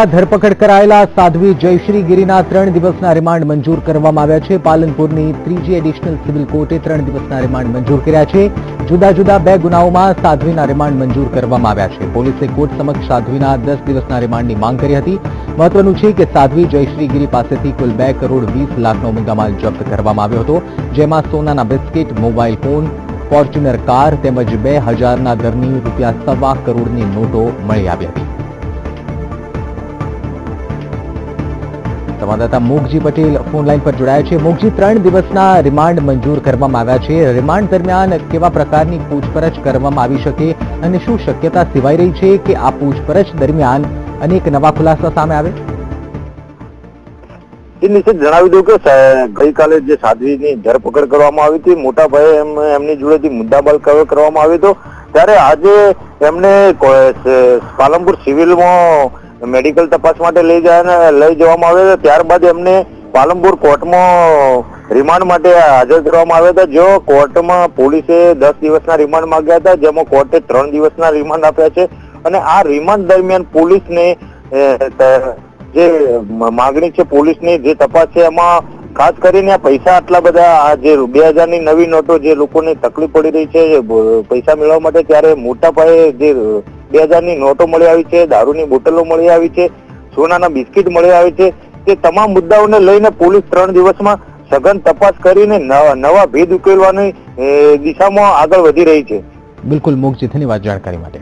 પાલનપુરમાં ધરપકડ કરાયેલા સાધ્વી જયશ્રી ગીરીના 3 દિવસના રિમાન્ડ મંજૂર કરવામાં આવ્યા છે. પાલનપુરની ત્રીજી એડિશનલ સિવિલ કોર્ટે 3 દિવસના રિમાન્ડ મંજૂર કર્યા છે. જુદા જુદા 2 ગુનાઓમાં સાધ્વીના રિમાન્ડ મંજૂર કરવામાં આવ્યા છે. પોલીસે કોર્ટ સમક્ષ સાધ્વીના 10 દિવસના રિમાન્ડની માંગ કરી હતી. મહત્વનું છે કે સાધ્વી જયશ્રી ગીરી પાસેથી કુલ 2 કરોડ 20 લાખનો મુદ્દામાલ જપ્ત કરવામાં આવ્યો હતો, જેમાં સોનાના biscuit, mobile phone, Fortuner car તેમજ 2000ના દરની ₹1.25 કરોડની નોટો મળી આવી હતી. સંવાદદાતા મોગજી પટેલ ફોન લાઈન પર જોડાયા છે. મોગજી, 3 દિવસના રિમાન્ડ મંજૂર કરવામાં આવ્યા છે. રિમાન્ડ દરમિયાન કેવા પ્રકારની પૂછપરછ કરવામાં આવી શકે અને શું શક્યતા સેવાઈ રહી છે કે આ પૂછપરછ દરમિયાન અનેક નવા ખુલાસા સામે આવે? નિશ્ચિત જણાવી દઉં કે ગઈકાલે જે સાધ્વીની ધરપકડ કરવામાં આવી હતી, મોટા ભાઈએ એમની જોડેથી મુદ્દામાલ કરવામાં આવ્યો હતો, ત્યારે આજે એમને પાલનપુર સિવિલમાં મેડિકલ તપાસ માટે લઈ જવામાં આવ્યા હતા. ત્યારબાદ એમને પાલનપુર કોર્ટમાં રિમાન્ડ માટે હાજર કરવામાં આવ્યા હતા. જો કોર્ટમાં પોલીસે 10 દિવસના રિમાન્ડ માંગ્યા હતા, જેમાં કોર્ટે 3 દિવસના રિમાન્ડ આપ્યા છે. અને આ રિમાન્ડ દરમિયાન પોલીસને જે માંગણી છે, પોલીસની જે તપાસ છે, એમાં ખાસ કરીને આ પૈસા આટલા બધા, આ જે 2000ની નવી નોટો જે લોકોને તકલીફ પડી રહી છે પૈસા મેળવવા માટે, ત્યારે મોટા પાયે જે 2000ની નોટો મળી આવી છે, દારૂની બોટલો મળી આવી છે, સોનાના બિસ્કિટ મળી આવી છે, તે તમામ મુદ્દાઓને લઈને પોલીસ 3 દિવસમાં સઘન તપાસ કરીને નવા ભેદ ઉકેલવાની દિશામાં આગળ વધી રહી છે. બિલકુલ મોગજી, ધન્યવાદ જાણકારી માટે.